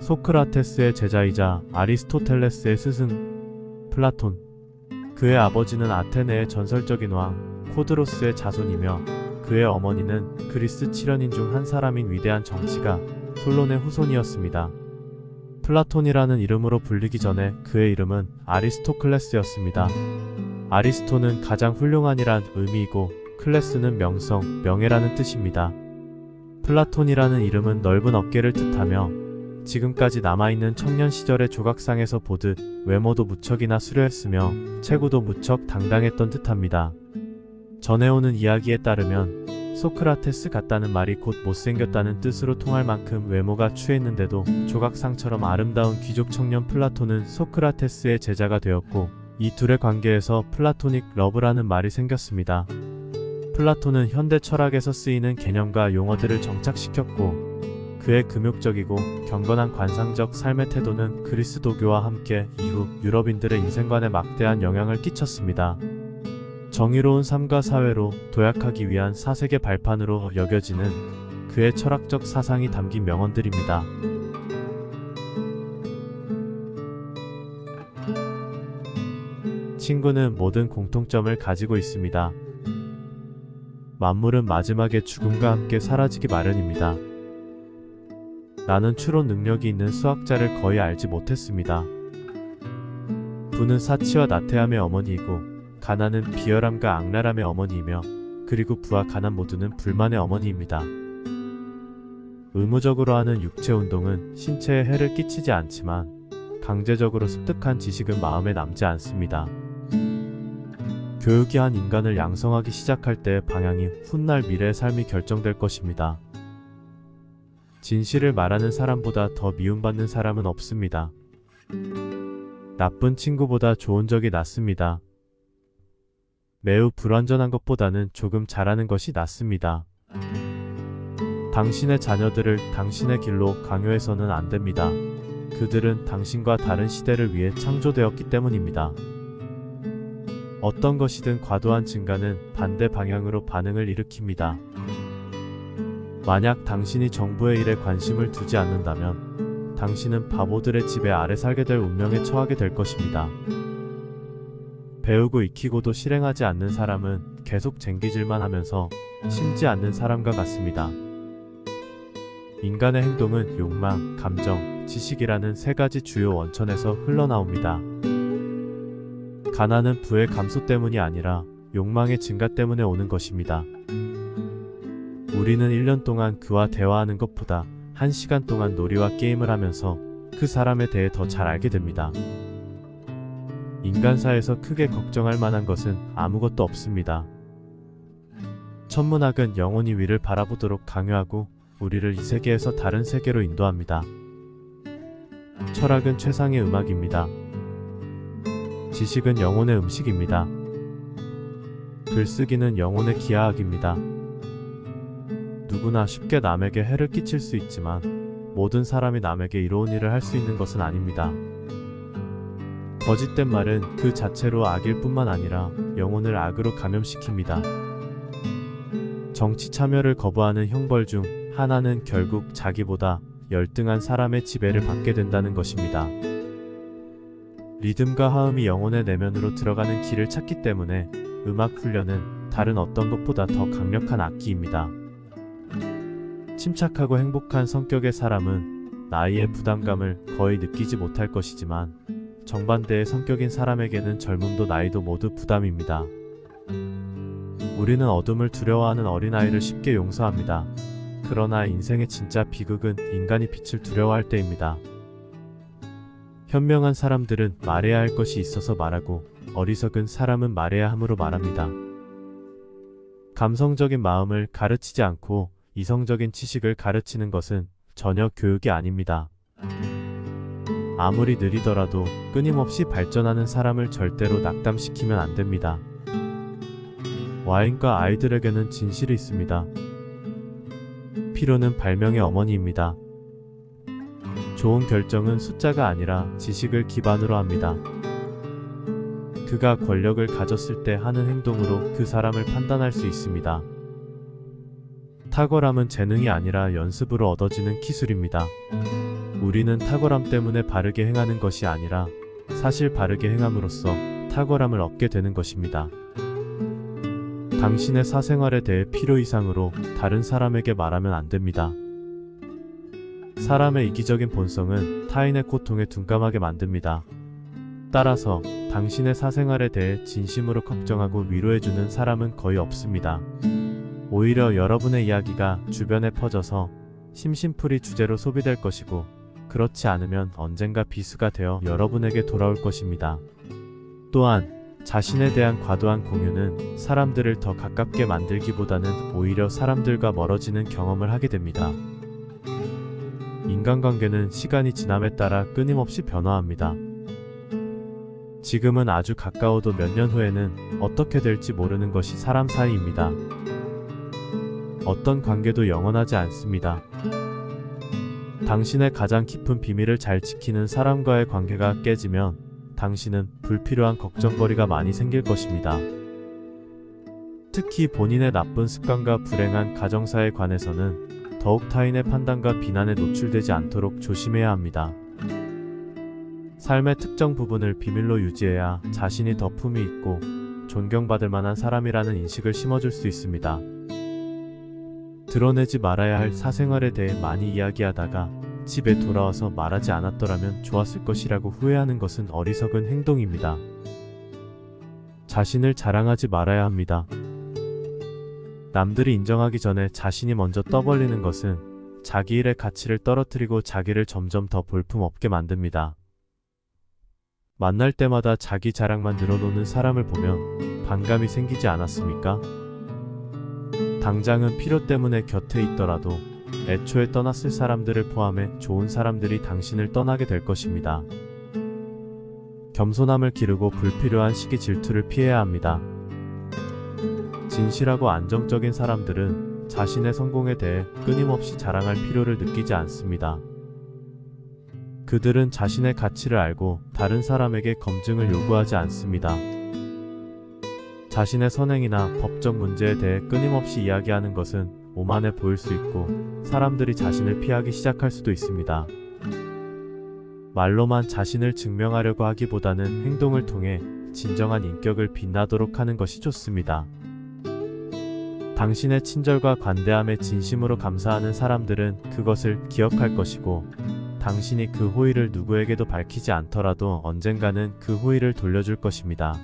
소크라테스의 제자이자 아리스토텔레스의 스승 플라톤. 그의 아버지는 아테네의 전설적인 왕 코드로스의 자손이며 그의 어머니는 그리스 7연인 중 한 사람인 위대한 정치가 솔론의 후손이었습니다. 플라톤이라는 이름으로 불리기 전에 그의 이름은 아리스토클레스였습니다. 아리스토는 가장 훌륭한이란 의미이고 클레스는 명성, 명예라는 뜻입니다. 플라톤이라는 이름은 넓은 어깨를 뜻하며 지금까지 남아있는 청년 시절의 조각상에서 보듯 외모도 무척이나 수려했으며 체구도 무척 당당했던 듯합니다. 전해오는 이야기에 따르면 소크라테스 같다는 말이 곧 못생겼다는 뜻으로 통할 만큼 외모가 추했는데도 조각상처럼 아름다운 귀족 청년 플라톤은 소크라테스의 제자가 되었고 이 둘의 관계에서 플라토닉 러브라는 말이 생겼습니다. 플라톤은 현대 철학에서 쓰이는 개념과 용어들을 정착시켰고 그의 금욕적이고 경건한 관상적 삶의 태도는 그리스 도교와 함께 이후 유럽인들의 인생관에 막대한 영향을 끼쳤습니다. 정의로운 삶과 사회로 도약하기 위한 사색의 발판으로 여겨지는 그의 철학적 사상이 담긴 명언들입니다. 친구는 모든 공통점을 가지고 있습니다. 만물은 마지막에 죽음과 함께 사라지기 마련입니다. 나는 추론 능력이 있는 수학자를 거의 알지 못했습니다. 부는 사치와 나태함의 어머니이고 가난은 비열함과 악랄함의 어머니이며 그리고 부와 가난 모두는 불만의 어머니입니다. 의무적으로 하는 육체 운동은 신체에 해를 끼치지 않지만 강제적으로 습득한 지식은 마음에 남지 않습니다. 교육이 한 인간을 양성하기 시작할 때의 방향이 훗날 미래의 삶이 결정될 것입니다. 진실을 말하는 사람보다 더 미움받는 사람은 없습니다. 나쁜 친구보다 좋은 적이 낫습니다. 매우 불완전한 것보다는 조금 잘하는 것이 낫습니다. 당신의 자녀들을 당신의 길로 강요해서는 안 됩니다. 그들은 당신과 다른 시대를 위해 창조되었기 때문입니다. 어떤 것이든 과도한 증가는 반대 방향으로 반응을 일으킵니다. 만약 당신이 정부의 일에 관심을 두지 않는다면 당신은 바보들의 지배 아래 살게 될 운명에 처하게 될 것입니다. 배우고 익히고도 실행하지 않는 사람은 계속 쟁기질만 하면서 심지 않는 사람과 같습니다. 인간의 행동은 욕망, 감정, 지식이라는 세 가지 주요 원천에서 흘러나옵니다. 가난은 부의 감소 때문이 아니라 욕망의 증가 때문에 오는 것입니다. 우리는 1년 동안 그와 대화하는 것보다 1시간 동안 놀이와 게임을 하면서 그 사람에 대해 더 잘 알게 됩니다. 인간사에서 크게 걱정할 만한 것은 아무것도 없습니다. 천문학은 영원히 위를 바라보도록 강요하고 우리를 이 세계에서 다른 세계로 인도합니다. 철학은 최상의 음악입니다. 지식은 영혼의 음식입니다. 글쓰기는 영혼의 기하학입니다. 누구나 쉽게 남에게 해를 끼칠 수 있지만 모든 사람이 남에게 이로운 일을 할 수 있는 것은 아닙니다. 거짓된 말은 그 자체로 악일 뿐만 아니라 영혼을 악으로 감염시킵니다. 정치 참여를 거부하는 형벌 중 하나는 결국 자기보다 열등한 사람의 지배를 받게 된다는 것입니다. 리듬과 화음이 영혼의 내면으로 들어가는 길을 찾기 때문에 음악 훈련은 다른 어떤 것보다 더 강력한 악기입니다. 침착하고 행복한 성격의 사람은 나이의 부담감을 거의 느끼지 못할 것이지만 정반대의 성격인 사람에게는 젊음도 나이도 모두 부담입니다. 우리는 어둠을 두려워하는 어린아이를 쉽게 용서합니다. 그러나 인생의 진짜 비극은 인간이 빛을 두려워할 때입니다. 현명한 사람들은 말해야 할 것이 있어서 말하고 어리석은 사람은 말해야 함으로 말합니다. 감성적인 마음을 가르치지 않고 이성적인 지식을 가르치는 것은 전혀 교육이 아닙니다. 아무리 느리더라도 끊임없이 발전하는 사람을 절대로 낙담시키면 안 됩니다. 와인과 아이들에게는 진실이 있습니다. 필요는 발명의 어머니입니다. 좋은 결정은 숫자가 아니라 지식을 기반으로 합니다. 그가 권력을 가졌을 때 하는 행동으로 그 사람을 판단할 수 있습니다. 탁월함은 재능이 아니라 연습으로 얻어지는 기술입니다. 우리는 탁월함 때문에 바르게 행하는 것이 아니라 사실 바르게 행함으로써 탁월함을 얻게 되는 것입니다. 당신의 사생활에 대해 필요 이상으로 다른 사람에게 말하면 안 됩니다. 사람의 이기적인 본성은 타인의 고통에 둔감하게 만듭니다. 따라서 당신의 사생활에 대해 진심으로 걱정하고 위로해주는 사람은 거의 없습니다. 오히려 여러분의 이야기가 주변에 퍼져서 심심풀이 주제로 소비될 것이고, 그렇지 않으면 언젠가 비수가 되어 여러분에게 돌아올 것입니다. 또한 자신에 대한 과도한 공유는 사람들을 더 가깝게 만들기보다는 오히려 사람들과 멀어지는 경험을 하게 됩니다. 인간관계는 시간이 지남에 따라 끊임없이 변화합니다. 지금은 아주 가까워도 몇 년 후에는 어떻게 될지 모르는 것이 사람 사이입니다. 어떤 관계도 영원하지 않습니다. 당신의 가장 깊은 비밀을 잘 지키는 사람과의 관계가 깨지면 당신은 불필요한 걱정거리가 많이 생길 것입니다. 특히 본인의 나쁜 습관과 불행한 가정사에 관해서는 더욱 타인의 판단과 비난에 노출되지 않도록 조심해야 합니다. 삶의 특정 부분을 비밀로 유지해야 자신이 더 품위 있고 존경받을 만한 사람이라는 인식을 심어줄 수 있습니다. 드러내지 말아야 할 사생활에 대해 많이 이야기하다가 집에 돌아와서 말하지 않았더라면 좋았을 것이라고 후회하는 것은 어리석은 행동입니다. 자신을 자랑하지 말아야 합니다. 남들이 인정하기 전에 자신이 먼저 떠벌리는 것은 자기 일의 가치를 떨어뜨리고 자기를 점점 더 볼품없게 만듭니다. 만날 때마다 자기 자랑만 늘어놓는 사람을 보면 반감이 생기지 않았습니까? 당장은 필요 때문에 곁에 있더라도 애초에 떠났을 사람들을 포함해 좋은 사람들이 당신을 떠나게 될 것입니다. 겸손함을 기르고 불필요한 시기 질투를 피해야 합니다. 진실하고 안정적인 사람들은 자신의 성공에 대해 끊임없이 자랑할 필요를 느끼지 않습니다. 그들은 자신의 가치를 알고 다른 사람에게 검증을 요구하지 않습니다. 자신의 선행이나 법적 문제에 대해 끊임없이 이야기하는 것은 오만해 보일 수 있고 사람들이 자신을 피하기 시작할 수도 있습니다. 말로만 자신을 증명하려고 하기보다는 행동을 통해 진정한 인격을 빛나도록 하는 것이 좋습니다. 당신의 친절과 관대함에 진심으로 감사하는 사람들은 그것을 기억할 것이고, 당신이 그 호의를 누구에게도 밝히지 않더라도 언젠가는 그 호의를 돌려줄 것입니다.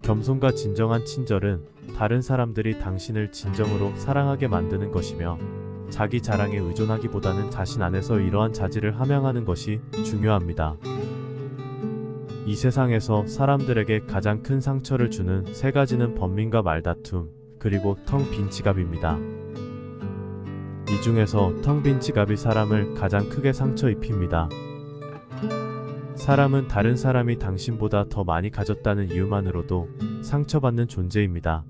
겸손과 진정한 친절은 다른 사람들이 당신을 진정으로 사랑하게 만드는 것이며, 자기 자랑에 의존하기보다는 자신 안에서 이러한 자질을 함양하는 것이 중요합니다. 이 세상에서 사람들에게 가장 큰 상처를 주는 세 가지는 번민과 말다툼, 그리고 텅 빈 지갑입니다. 이 중에서 텅 빈 지갑이 사람을 가장 크게 상처 입힙니다. 사람은 다른 사람이 당신보다 더 많이 가졌다는 이유만으로도 상처받는 존재입니다.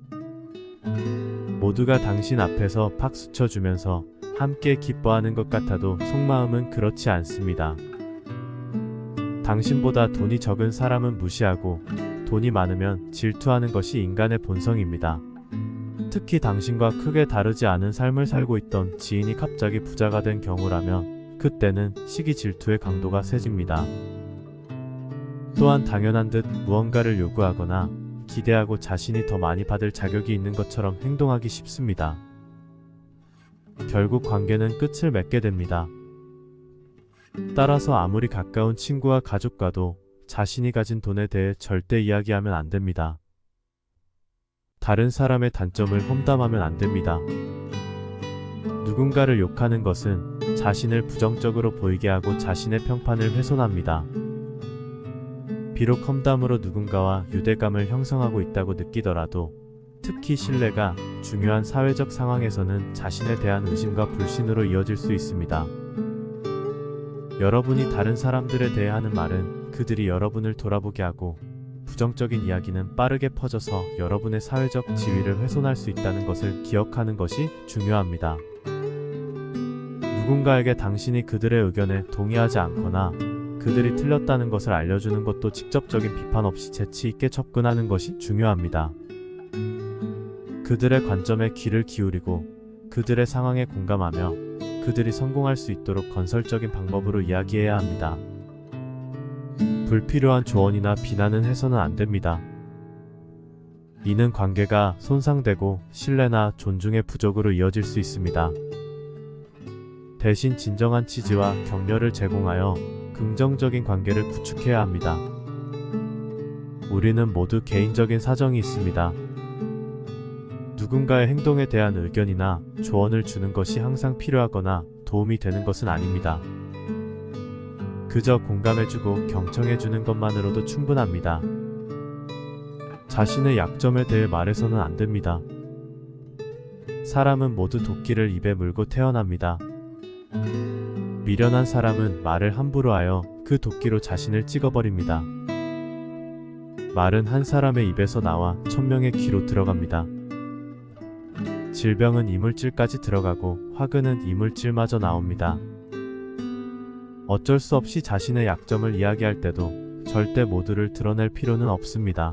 모두가 당신 앞에서 박수쳐 주면서 함께 기뻐하는 것 같아도 속마음은 그렇지 않습니다. 당신보다 돈이 적은 사람은 무시하고 돈이 많으면 질투하는 것이 인간의 본성입니다. 특히 당신과 크게 다르지 않은 삶을 살고 있던 지인이 갑자기 부자가 된 경우라면 그때는 시기 질투의 강도가 세집니다. 또한 당연한 듯 무언가를 요구하거나 기대하고 자신이 더 많이 받을 자격이 있는 것처럼 행동하기 쉽습니다. 결국 관계는 끝을 맺게 됩니다. 따라서 아무리 가까운 친구와 가족과도 자신이 가진 돈에 대해 절대 이야기하면 안 됩니다. 다른 사람의 단점을 험담하면 안 됩니다. 누군가를 욕하는 것은 자신을 부정적으로 보이게 하고 자신의 평판을 훼손합니다. 비록 험담으로 누군가와 유대감을 형성하고 있다고 느끼더라도 특히 신뢰가 중요한 사회적 상황에서는 자신에 대한 의심과 불신으로 이어질 수 있습니다. 여러분이 다른 사람들에 대해 하는 말은 그들이 여러분을 돌아보게 하고, 부정적인 이야기는 빠르게 퍼져서 여러분의 사회적 지위를 훼손할 수 있다는 것을 기억하는 것이 중요합니다. 누군가에게 당신이 그들의 의견에 동의하지 않거나 그들이 틀렸다는 것을 알려주는 것도 직접적인 비판 없이 재치 있게 접근하는 것이 중요합니다. 그들의 관점에 귀를 기울이고 그들의 상황에 공감하며 그들이 성공할 수 있도록 건설적인 방법으로 이야기해야 합니다. 불필요한 조언이나 비난은 해서는 안 됩니다. 이는 관계가 손상되고 신뢰나 존중의 부족으로 이어질 수 있습니다. 대신 진정한 지지와 격려를 제공하여 긍정적인 관계를 구축해야 합니다. 우리는 모두 개인적인 사정이 있습니다. 누군가의 행동에 대한 의견이나 조언을 주는 것이 항상 필요하거나 도움이 되는 것은 아닙니다. 그저 공감해주고 경청해주는 것만으로도 충분합니다. 자신의 약점에 대해 말해서는 안 됩니다. 사람은 모두 도끼를 입에 물고 태어납니다. 미련한 사람은 말을 함부로 하여 그 도끼로 자신을 찍어버립니다. 말은 한 사람의 입에서 나와 1000명의 귀로 들어갑니다. 질병은 이물질까지 들어가고 화근은 이물질마저 나옵니다. 어쩔 수 없이 자신의 약점을 이야기할 때도 절대 모두를 드러낼 필요는 없습니다.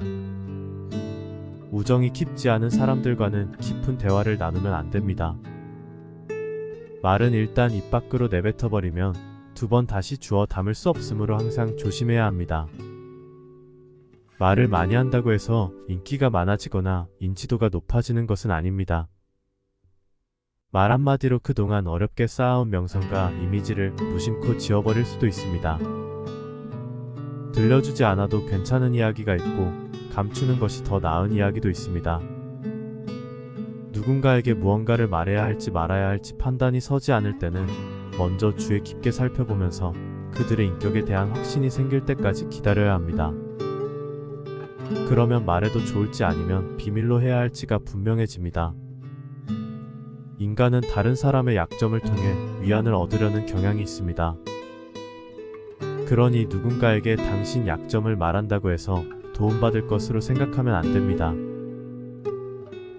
우정이 깊지 않은 사람들과는 깊은 대화를 나누면 안 됩니다. 말은 일단 입 밖으로 내뱉어버리면 2번 다시 주워 담을 수 없으므로 항상 조심해야 합니다. 말을 많이 한다고 해서 인기가 많아지거나 인지도가 높아지는 것은 아닙니다. 말 한마디로 그동안 어렵게 쌓아온 명성과 이미지를 무심코 지워버릴 수도 있습니다. 들려주지 않아도 괜찮은 이야기가 있고 감추는 것이 더 나은 이야기도 있습니다. 누군가에게 무언가를 말해야 할지 말아야 할지 판단이 서지 않을 때는 먼저 주의 깊게 살펴보면서 그들의 인격에 대한 확신이 생길 때까지 기다려야 합니다. 그러면 말해도 좋을지 아니면 비밀로 해야 할지가 분명해집니다. 인간은 다른 사람의 약점을 통해 위안을 얻으려는 경향이 있습니다. 그러니 누군가에게 당신 약점을 말한다고 해서 도움받을 것으로 생각하면 안 됩니다.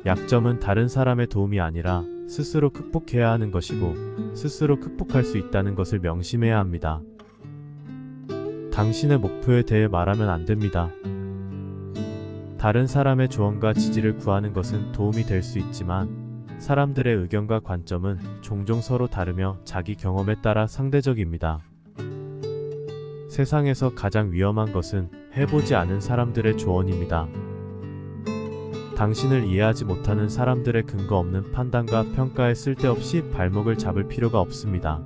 약점은 다른 사람의 도움이 아니라 스스로 극복해야 하는 것이고 스스로 극복할 수 있다는 것을 명심해야 합니다. 당신의 목표에 대해 말하면 안 됩니다. 다른 사람의 조언과 지지를 구하는 것은 도움이 될 수 있지만 사람들의 의견과 관점은 종종 서로 다르며 자기 경험에 따라 상대적입니다. 세상에서 가장 위험한 것은 해보지 않은 사람들의 조언입니다. 당신을 이해하지 못하는 사람들의 근거 없는 판단과 평가에 쓸데없이 발목을 잡을 필요가 없습니다.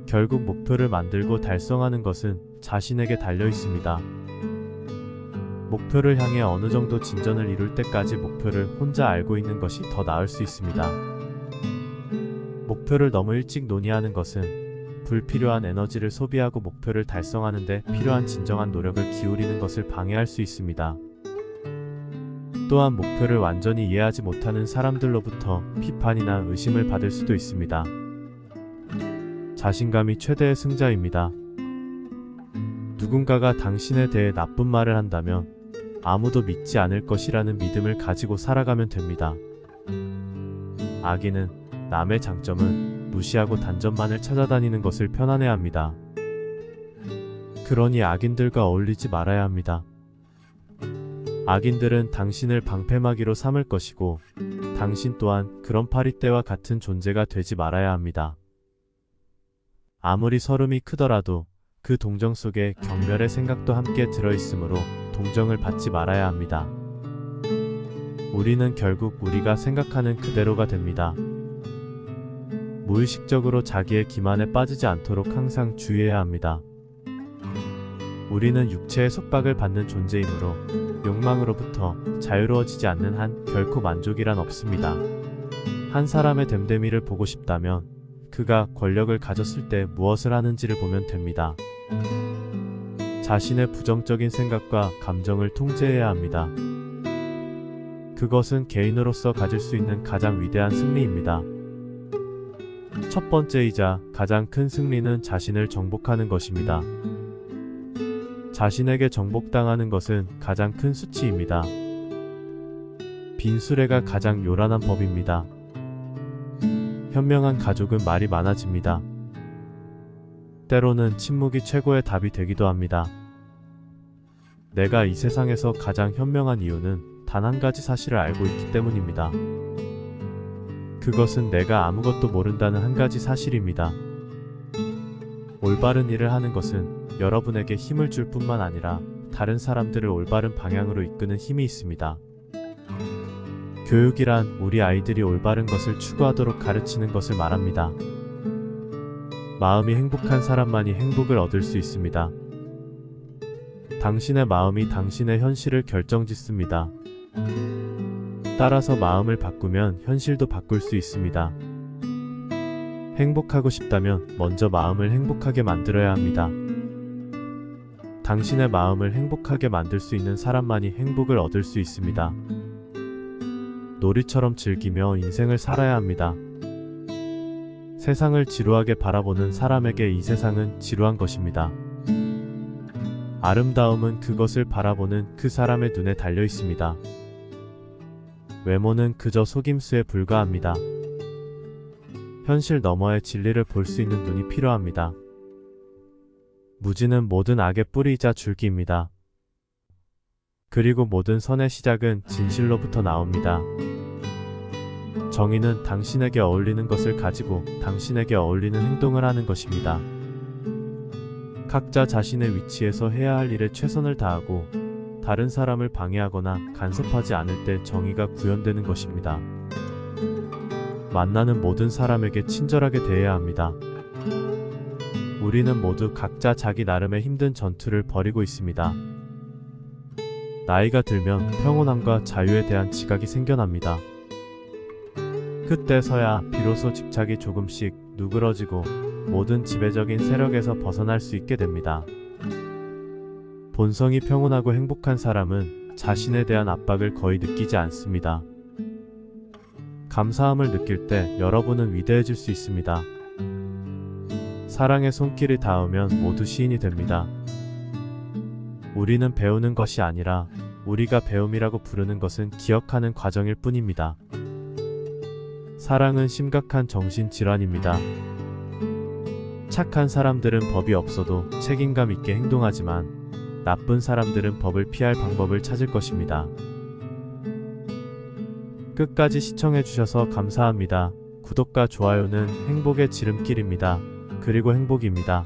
결국 목표를 만들고 달성하는 것은 자신에게 달려 있습니다. 목표를 향해 어느 정도 진전을 이룰 때까지 목표를 혼자 알고 있는 것이 더 나을 수 있습니다. 목표를 너무 일찍 논의하는 것은 불필요한 에너지를 소비하고 목표를 달성하는 데 필요한 진정한 노력을 기울이는 것을 방해할 수 있습니다. 또한 목표를 완전히 이해하지 못하는 사람들로부터 비판이나 의심을 받을 수도 있습니다. 자신감이 최대의 승자입니다. 누군가가 당신에 대해 나쁜 말을 한다면 아무도 믿지 않을 것이라는 믿음을 가지고 살아가면 됩니다. 악인은 남의 장점은 무시하고 단점만을 찾아다니는 것을 편안해합니다. 그러니 악인들과 어울리지 말아야 합니다. 악인들은 당신을 방패막이로 삼을 것이고 당신 또한 그런 파리떼와 같은 존재가 되지 말아야 합니다. 아무리 서름이 크더라도 그 동정 속에 경멸의 생각도 함께 들어있으므로 동정을 받지 말아야 합니다. 우리는 결국 우리가 생각하는 그대로가 됩니다. 무의식적으로 자기의 기만에 빠지지 않도록 항상 주의해야 합니다. 우리는 육체의 속박을 받는 존재이므로 욕망으로부터 자유로워지지 않는 한 결코 만족이란 없습니다. 한 사람의 됨됨이를 보고 싶다면 그가 권력을 가졌을 때 무엇을 하는지를 보면 됩니다. 자신의 부정적인 생각과 감정을 통제해야 합니다. 그것은 개인으로서 가질 수 있는 가장 위대한 승리입니다. 첫 번째이자 가장 큰 승리는 자신을 정복하는 것입니다. 자신에게 정복당하는 것은 가장 큰 수치입니다. 빈 수레가 가장 요란한 법입니다. 현명한 가족은 말이 많아집니다. 때로는 침묵이 최고의 답이 되기도 합니다. 내가 이 세상에서 가장 현명한 이유는 단 한 가지 사실을 알고 있기 때문입니다. 그 그것은 내가 아무것도 모른다는 한 가지 사실입니다. 올바른 일을 하는 것은 여러분에게 힘을 줄 뿐만 아니라 다른 사람들을 올바른 방향으로 이끄는 힘이 있습니다. 교육이란 우리 아이들이 올바른 것을 추구하도록 가르치는 것을 말합니다. 마음이 행복한 사람만이 행복을 얻을 수 있습니다. 당신의 마음이 당신의 현실을 결정짓습니다. 따라서 마음을 바꾸면 현실도 바꿀 수 있습니다. 행복하고 싶다면 먼저 마음을 행복하게 만들어야 합니다. 당신의 마음을 행복하게 만들 수 있는 사람만이 행복을 얻을 수 있습니다. 놀이처럼 즐기며 인생을 살아야 합니다. 세상을 지루하게 바라보는 사람에게 이 세상은 지루한 것입니다. 아름다움은 그것을 바라보는 그 사람의 눈에 달려 있습니다. 외모는 그저 속임수에 불과합니다. 현실 너머의 진리를 볼 수 있는 눈이 필요합니다. 무지는 모든 악의 뿌리이자 줄기입니다. 그리고 모든 선의 시작은 진실로부터 나옵니다. 정의는 당신에게 어울리는 것을 가지고 당신에게 어울리는 행동을 하는 것입니다. 각자 자신의 위치에서 해야 할 일에 최선을 다하고 다른 사람을 방해하거나 간섭하지 않을 때 정의가 구현되는 것입니다. 만나는 모든 사람에게 친절하게 대해야 합니다. 우리는 모두 각자 자기 나름의 힘든 전투를 벌이고 있습니다. 나이가 들면 평온함과 자유에 대한 지각이 생겨납니다. 그때서야 비로소 집착이 조금씩 누그러지고 모든 지배적인 세력에서 벗어날 수 있게 됩니다. 본성이 평온하고 행복한 사람은 자신에 대한 압박을 거의 느끼지 않습니다. 감사함을 느낄 때 여러분은 위대해질 수 있습니다. 사랑의 손길이 닿으면 모두 시인이 됩니다. 우리는 배우는 것이 아니라 우리가 배움이라고 부르는 것은 기억하는 과정일 뿐입니다. 사랑은 심각한 정신질환입니다. 착한 사람들은 법이 없어도 책임감 있게 행동하지만 나쁜 사람들은 법을 피할 방법을 찾을 것입니다. 끝까지 시청해주셔서 감사합니다. 구독과 좋아요는 행복의 지름길입니다. 그리고 행복입니다.